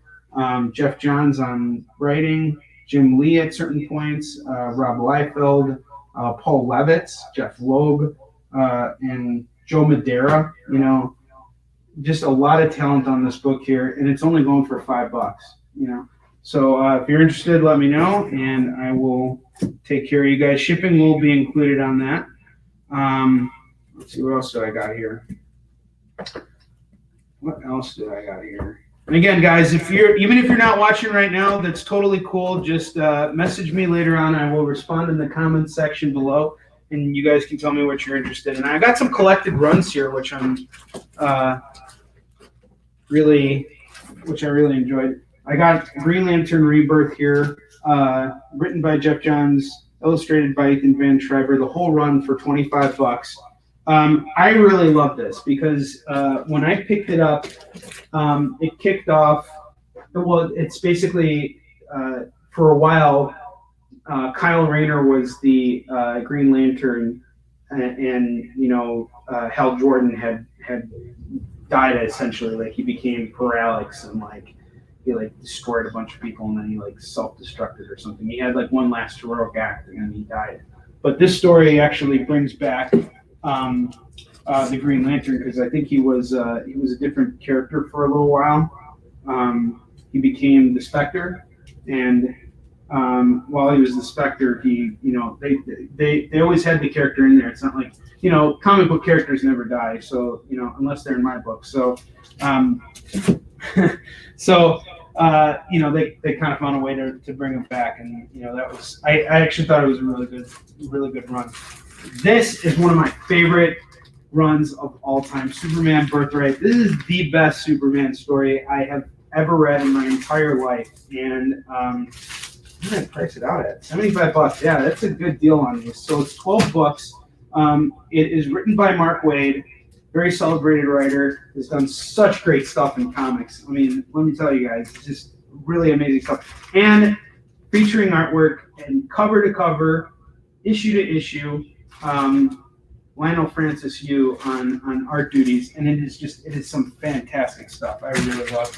[SPEAKER 3] Jeff Johns on writing, Jim Lee at certain points, Rob Liefeld, Paul Levitz, Jeff Loeb, and Joe Madeira. You know, just a lot of talent on this book here, and it's only going for $5. You know. So if you're interested, let me know, and I will take care of you guys. Shipping will be included on that. Let's see, what else do I got here? What else do I got here? And again, guys, even if you're not watching right now, that's totally cool. Just message me later on. I will respond in the comments section below, and you guys can tell me what you're interested in. I got some collected runs here, which I really enjoyed. I got Green Lantern Rebirth here, written by Jeff Johns, illustrated by Ethan Van Schreiber, the whole run for $25. I really love this because when I picked it up, it kicked off, well, it's basically, for a while, Kyle Rayner was the Green Lantern, and Hal Jordan had died essentially. Like, he became paralyzed, and he destroyed a bunch of people, and then he self-destructed or something. He had one last heroic act, and then he died. But this story actually brings back the Green Lantern, because I think he was a different character for a little while. He became the Spectre, and while he was the Spectre, they always had the character in there. It's not like, comic book characters never die, so unless they're in my book. So they kind of found a way to bring him back, and that was, I actually thought it was a really good run. This is one of my favorite runs of all time, Superman Birthright. This is the best Superman story I have ever read in my entire life, and what did I price it out at? $75. Yeah, that's a good deal on these. So it's 12 books. It is written by Mark Waid, very celebrated writer, has done such great stuff in comics. I mean, let me tell you guys, it's just really amazing stuff. And featuring artwork and cover to cover, issue to issue, Lionel Francis Yu on art duties, and it is some fantastic stuff. I really love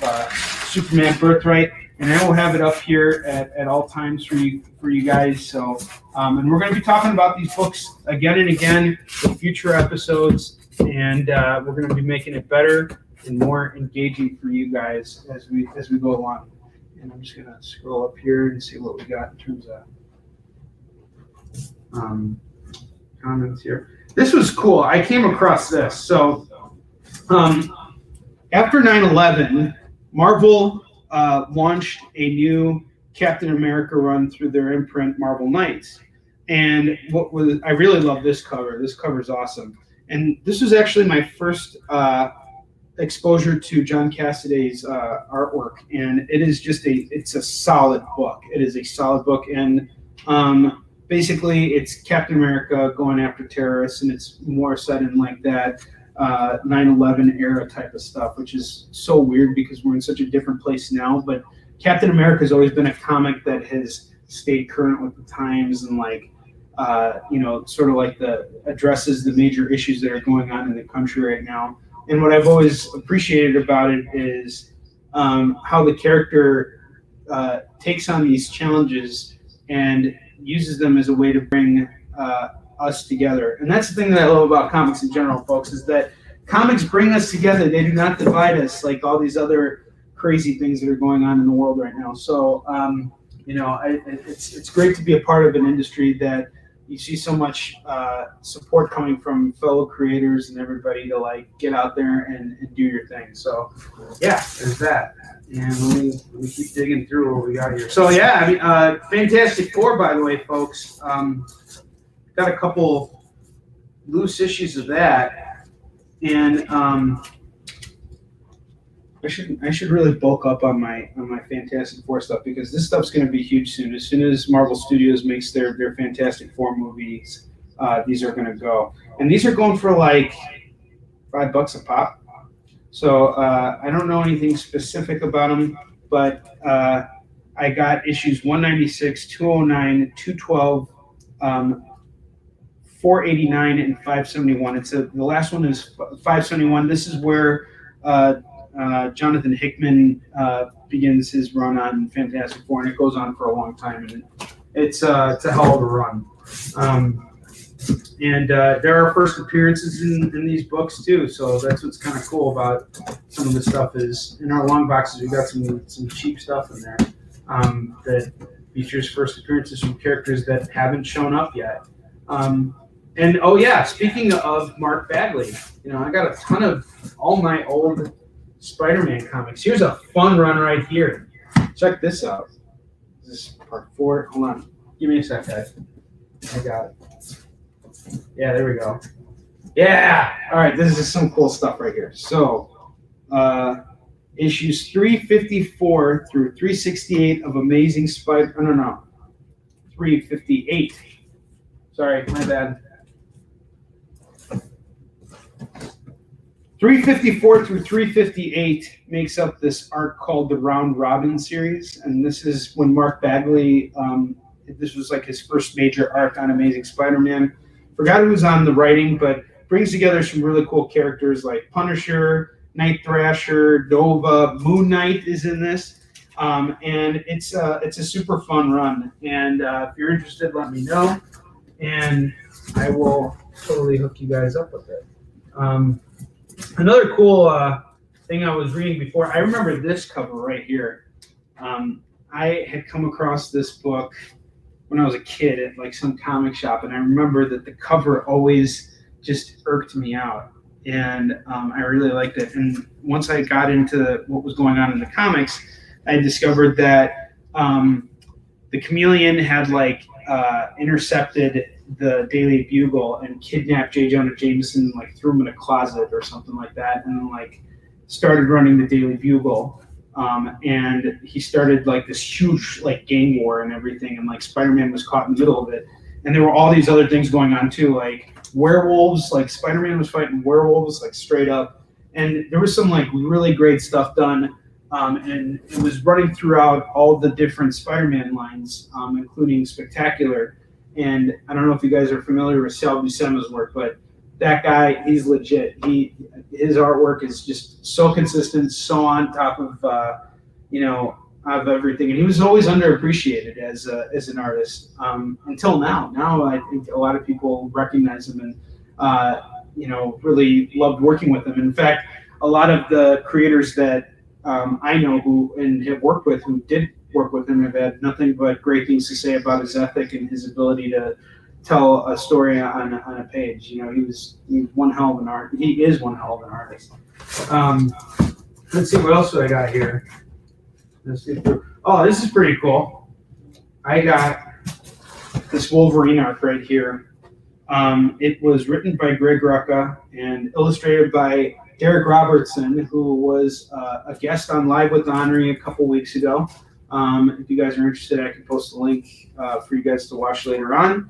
[SPEAKER 3] Superman Birthright, and I will have it up here at all times for you guys. So, and we're going to be talking about these books again and again in future episodes, and we're going to be making it better and more engaging for you guys as we go along. And I'm just going to scroll up here and see what we got in terms of comments here. This was cool. I came across this. So after 9/11, Marvel launched a new Captain America run through their imprint, Marvel Knights. And I really love this cover. This cover is awesome. And this was actually my first exposure to John Cassidy's artwork. And it is it's a solid book. It is a solid book. And basically, it's Captain America going after terrorists, and it's more set in that 9/11 era type of stuff, which is so weird because we're in such a different place now. But Captain America has always been a comic that has stayed current with the times and sort of like addresses the major issues that are going on in the country right now. And what I've always appreciated about it is how the character takes on these challenges and uses them as a way to bring us together. And that's the thing that I love about comics in general, folks, is that comics bring us together. They do not divide us like all these other crazy things that are going on in the world right now. So, it's great to be a part of an industry that you see so much support coming from fellow creators and everybody to get out there and do your thing. So, yeah, there's that. And let me keep digging through what we got here. So, yeah, Fantastic Four, by the way, folks. Got a couple loose issues of that, and I should really bulk up on my Fantastic Four stuff because this stuff's going to be huge soon. As soon as Marvel Studios makes their Fantastic Four movies, these are going to go, and these are going for like $5 a pop. So I don't know anything specific about them, but I got issues 196, 209, 212. 489 and 571. The last one is 571. This is where Jonathan Hickman begins his run on Fantastic Four, and it goes on for a long time, and it's a hell of a run. And there are first appearances in these books too, so that's what's kind of cool about some of the stuff. Is in our long boxes we got some cheap stuff in there that features first appearances from characters that haven't shown up yet. And oh yeah, speaking of Mark Bagley, I got a ton of all my old Spider-Man comics. Here's a fun run right here. Check this out. This is part 4. Hold on. Give me a sec, guys. I got it. Yeah, there we go. Yeah. All right. This is some cool stuff right here. So, issues 354 through 368 of Amazing Spider. Oh, no. 358. Sorry, my bad. 354 through 358 makes up this arc called the Round Robin series, and this is when Mark Bagley, this was like his first major arc on Amazing Spider-Man. Forgot who was on the writing, but brings together some really cool characters like Punisher, Night Thrasher, Nova, Moon Knight is in this, and it's a super fun run. And if you're interested, let me know, and I will totally hook you guys up with it. Another cool thing I was reading before, I remember this cover right here. I had come across this book when I was a kid at like some comic shop, and I remember that the cover always just irked me out, and I really liked it. And once I got into what was going on in the comics, I discovered that the Chameleon had intercepted the Daily Bugle and kidnapped J. Jonah Jameson, threw him in a closet or something like that, and started running the Daily Bugle. And he started this huge gang war and everything, and Spider-Man was caught in the middle of it. And there were all these other things going on too, like werewolves, Spider-Man was fighting werewolves straight up. And there was some really great stuff done. And it was running throughout all the different Spider-Man lines, including Spectacular. And I don't know if you guys are familiar with Sal Buscema's work, but that guy, he's legit. His artwork is just so consistent, so on top of of everything. And he was always underappreciated as an artist until now. Now I think a lot of people recognize him and really loved working with him. In fact, a lot of the creators that I know who and have worked with who did work with him have had nothing but great things to say about his ethic and his ability to tell a story on a page. He's one hell of an art. He is one hell of an artist. Let's see, what else do I got here? Let's see. Oh, this is pretty cool. I got this Wolverine arc right here. It was written by Greg Rucka and illustrated by Derek Robertson, who was a guest on Live with Onrie a couple weeks ago. If you guys are interested, I can post a link for you guys to watch later on.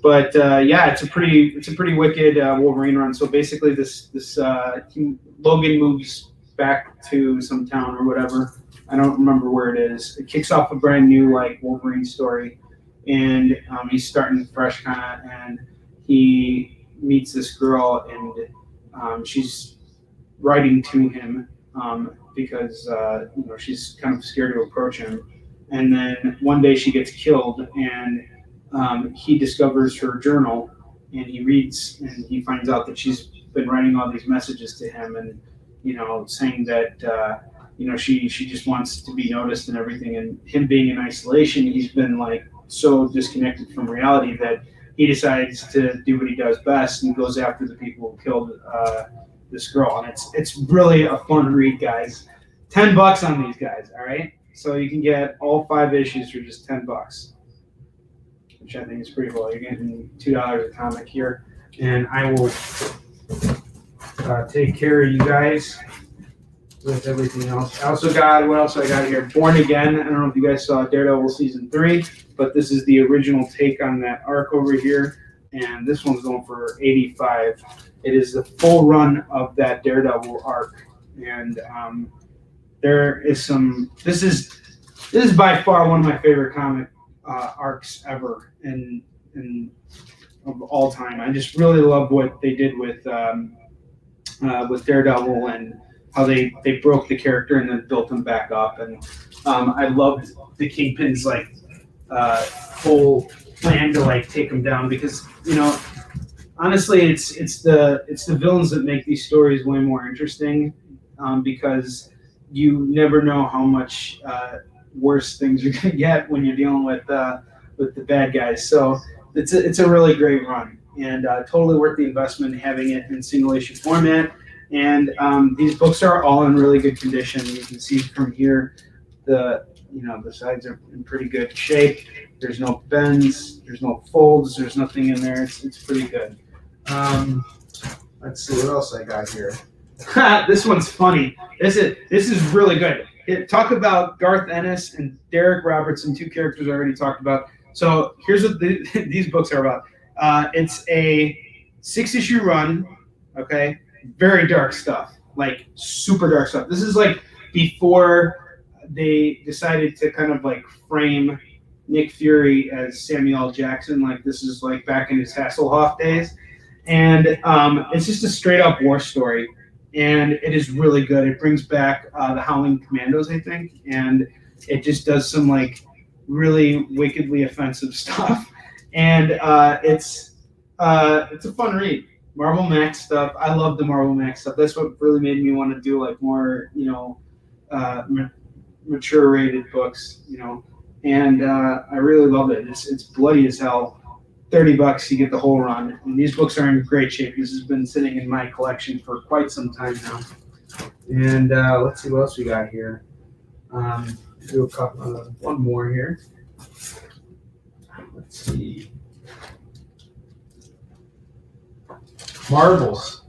[SPEAKER 3] But yeah, it's a pretty wicked Wolverine run. So basically, this Logan moves back to some town or whatever. I don't remember where it is. It kicks off a brand new like Wolverine story, and he's starting fresh kind of, and he meets this girl, and she's writing to him because she's kind of scared to approach him. And then one day she gets killed, and he discovers her journal, and he reads, and he finds out that she's been writing all these messages to him, and saying that she just wants to be noticed and everything. And him being in isolation, he's been like so disconnected from reality that he decides to do what he does best and goes after the people who killed this girl. And it's really a fun read, guys. $10 on these guys, all right? So you can get all 5 issues for just $10, which I think is pretty cool. You're getting $2 a comic here, and I will take care of you guys with everything else. I also got, what else I got here? Born Again. I don't know if you guys saw Daredevil season 3, but this is the original take on that arc over here, and this one's going for $85. It is the full run of that Daredevil arc, and there is some. This is by far one of my favorite comic arcs ever, and of all time. I just really love what they did with Daredevil, and how they broke the character and then built him back up. And I loved the Kingpin's like whole plan to like take him down, because honestly it's the villains that make these stories way more interesting, because you never know how much worse things you're gonna get when you're dealing with the bad guys. So it's a really great run, and totally worth the investment having it in single issue format. And these books are all in really good condition. You can see from here the sides are in pretty good shape. There's no bends, there's no folds, there's nothing in there. It's pretty good. Let's see what else I got here. This one's funny. This is really good. Talk about Garth Ennis and Derek Robertson, 2 characters I already talked about. So here's what these books are about. It's a 6-issue run. Okay, very dark stuff, like super dark stuff. This is like before they decided to kind of like frame Nick Fury as Samuel L. Jackson. Like this is like back in his Hasselhoff days, and it's just a straight up war story. And it is really good. It brings back the Howling Commandos, I think, and it just does some like really wickedly offensive stuff. And it's a fun read. Marvel Max stuff. I love the Marvel Max stuff. That's what really made me want to do like more, mature rated books. And I really love it. It's bloody as hell. $30, you get the whole run. And these books are in great shape. This has been sitting in my collection for quite some time now. And let's see what else we got here. Do a couple, one more here. Let's see. Marvels.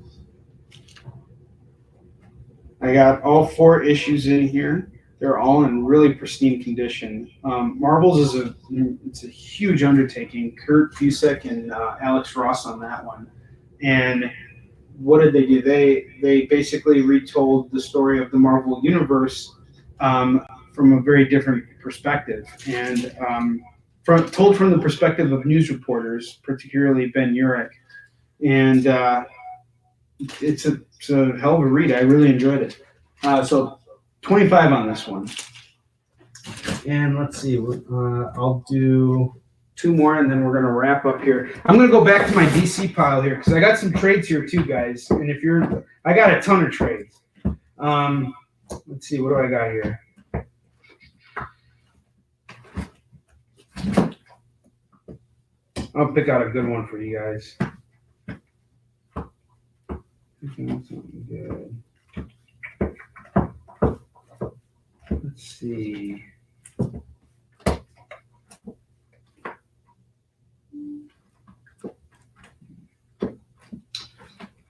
[SPEAKER 3] I got all 4 issues in here. They're all in really pristine condition. Marvels it's a huge undertaking. Kurt Busiek and Alex Ross on that one. And what did they do? They basically retold the story of the Marvel Universe from a very different perspective, and told from the perspective of news reporters, particularly Ben Urich. And it's a hell of a read. I really enjoyed it. So $25 on this one. And let's see, I'll do 2 more, and then we're gonna wrap up here. I'm gonna go back to my DC pile here, because I got some trades here too, guys. And I got a ton of trades. Let's see, what do I got here? I'll pick out a good one for you guys. Something good. Let's see.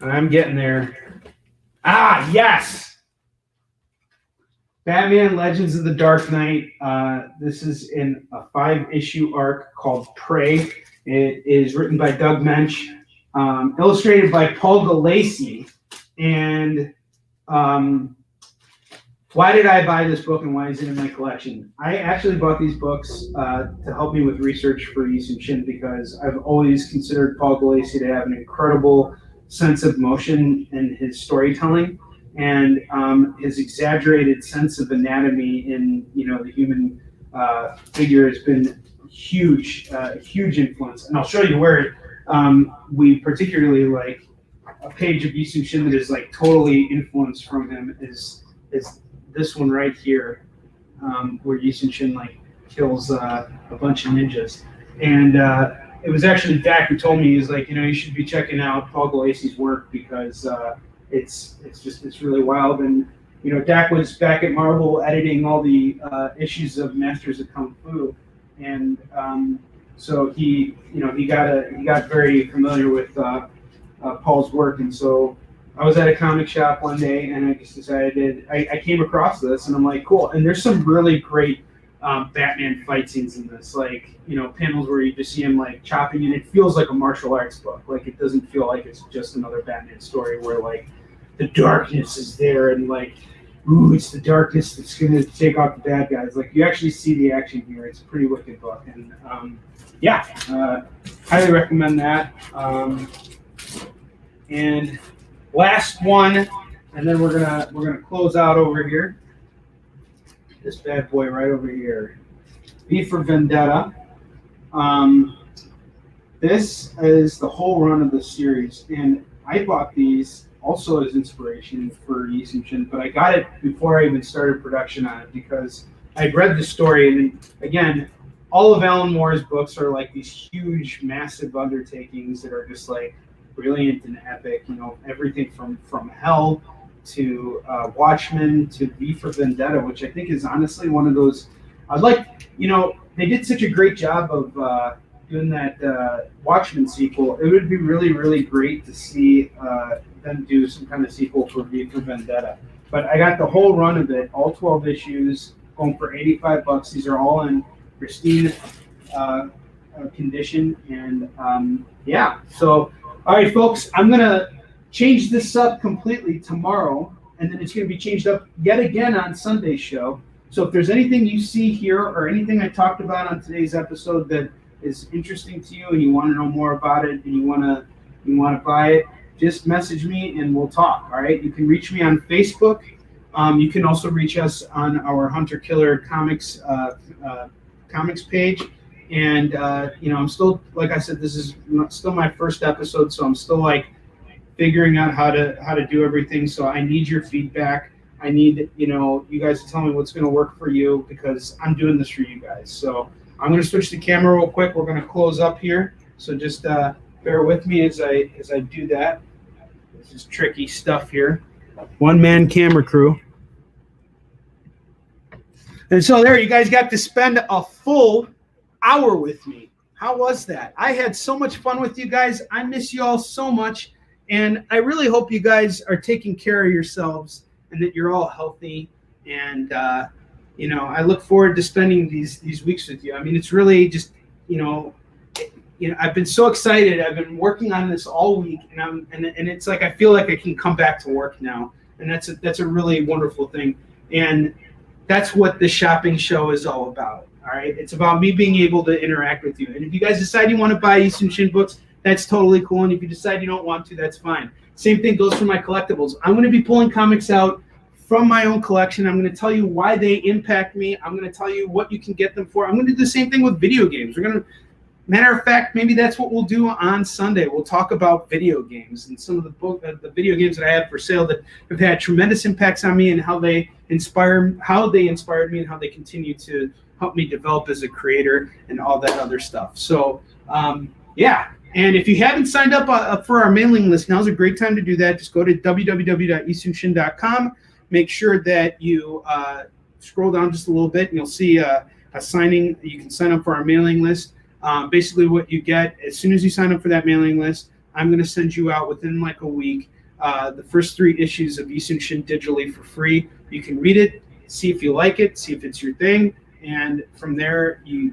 [SPEAKER 3] I'm getting there. Ah, yes! Batman Legends of the Dark Knight. This is in a 5-issue arc called Prey. It is written by Doug Mensch, illustrated by Paul Gulacy. And why did I buy this book and why is it in my collection? I actually bought these books to help me with research for SHIN because I've always considered Paul Gulacy to have an incredible sense of motion in his storytelling. And his exaggerated sense of anatomy in the human figure has been huge influence. And I'll show you where we particularly like a page of SHIN that is like totally influenced from him is this one right here, where SHIN like kills a bunch of ninjas. And it was actually Dak who told me, he's like, you should be checking out Paul Gulacy's work because it's really wild. And Dak was back at Marvel editing all the issues of Masters of Kung Fu, and so he got very familiar with Paul's work. And so I was at a comic shop one day and I just decided I came across this and I'm like, cool. And there's some really great Batman fight scenes in this, like panels where you just see him like chopping, and it feels like a martial arts book. Like it doesn't feel like it's just another Batman story where like the darkness is there and like, ooh, it's the darkness that's gonna take out the bad guys. Like you actually see the action here. It's a pretty wicked book, and highly recommend that. And last one, and then we're gonna close out over here. This bad boy right over here, V for Vendetta. This is the whole run of the series, and I bought these also as inspiration for SHIN, but I got it before I even started production on it because I'd read the story, and again, all of Alan Moore's books are like these huge, massive undertakings that are just like brilliant and epic. Everything from Hell to Watchmen to V for Vendetta, which I think is honestly one of those. I'd like, they did such a great job of doing that Watchmen sequel. It would be really, really great to see them do some kind of sequel for V for Vendetta. But I got the whole run of it, all 12 issues, going for $85. These are all in pristine condition, and So, all right, folks, I'm gonna change this up completely tomorrow, and then it's going to be changed up yet again on Sunday's show. So if there's anything you see here or anything I talked about on today's episode that is interesting to you and you want to know more about it and you want to buy it, just message me and we'll talk. All right, you can reach me on Facebook. You can also reach us on our Hunter Killer Comics comics page. And I'm still, like I said, this is still my first episode, so I'm still like figuring out how to do everything. So I need your feedback. I need you guys to tell me what's going to work for you because I'm doing this for you guys. So I'm going to switch the camera real quick. We're going to close up here. So just bear with me as I do that. This is tricky stuff here. One-man camera crew. And so there, you guys got to spend a full hour with me. How was that? I had so much fun with you guys. I miss you all so much. And I really hope you guys are taking care of yourselves and that you're all healthy. And, I look forward to spending these weeks with you. I mean, it's really just, I've been so excited. I've been working on this all week, and it's like I feel like I can come back to work now. And that's a really wonderful thing. And that's what the shopping show is all about. All right. It's about me being able to interact with you. And if you guys decide you want to buy SHIN books, that's totally cool. And if you decide you don't want to, that's fine. Same thing goes for my collectibles. I'm going to be pulling comics out from my own collection. I'm going to tell you why they impact me. I'm going to tell you what you can get them for. I'm going to do the same thing with video games. Matter of fact, maybe that's what we'll do on Sunday. We'll talk about video games and some of the video games that I have for sale that have had tremendous impacts on me and how they inspired me and how they continue to help me develop as a creator and all that other stuff. So, And if you haven't signed up for our mailing list, now's a great time to do that. Just go to www.esunshin.com. Make sure that you scroll down just a little bit, and you'll see a signing. You can sign up for our mailing list. Basically, what you get as soon as you sign up for that mailing list, I'm going to send you out within like a week the first 3 issues of SHIN digitally for free. You can read it see if you like it, see if it's your thing. And from there, you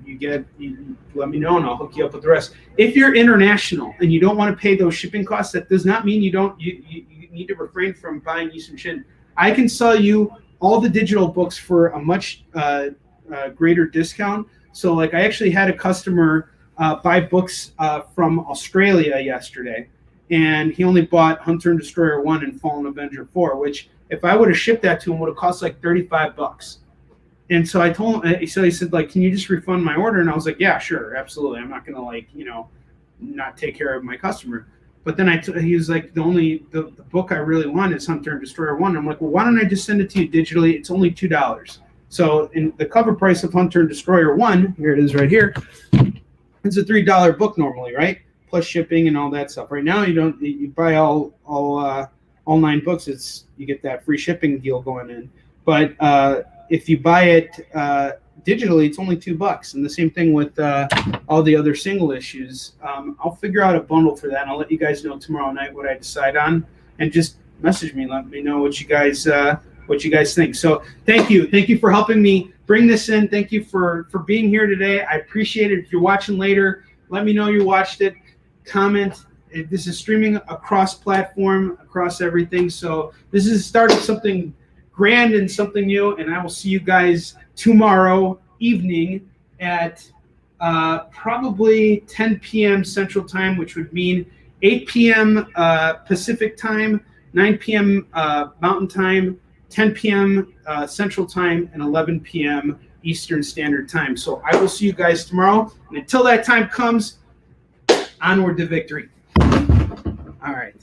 [SPEAKER 3] let me know, and I'll hook you up with the rest. If you're international and you don't want to pay those shipping costs, that does not mean you need to refrain from buying you some SHIN. I can sell you all the digital books for a much greater discount. So, like, I actually had a customer buy books from Australia yesterday, and he only bought Hunter and Destroyer 1 and Fallen Avenger 4, which if I would have shipped that to him would have cost like $35. And so I told him, he said, like, can you just refund my order? And I was like, yeah, sure, absolutely. I'm not going to, like, not take care of my customer. But then he was like, the book I really want is Hunter and Destroyer 1. I'm like, well, why don't I just send it to you digitally? It's only $2. So in the cover price of Hunter and Destroyer 1, here it is right here, it's a $3 book normally, right? Plus shipping and all that stuff. Right now, you buy all 9 books, you get that free shipping deal going in. But if you buy it digitally, it's only $2. And the same thing with all the other single issues. I'll figure out a bundle for that, and I'll let you guys know tomorrow night what I decide on. And just message me, let me know what you guys think. So thank you for helping me bring this in. Thank you for being here today. I appreciate it. If you're watching later, let me know you watched it. Comment. This is streaming across platform, across everything. So this is the start of something grand and something new, and I will see you guys tomorrow evening at probably 10 p.m. Central Time, which would mean 8 p.m. Pacific Time, 9 p.m. Mountain Time, 10 p.m. Central Time, and 11 p.m. Eastern Standard Time. So I will see you guys tomorrow, and until that time comes, onward to victory. All right.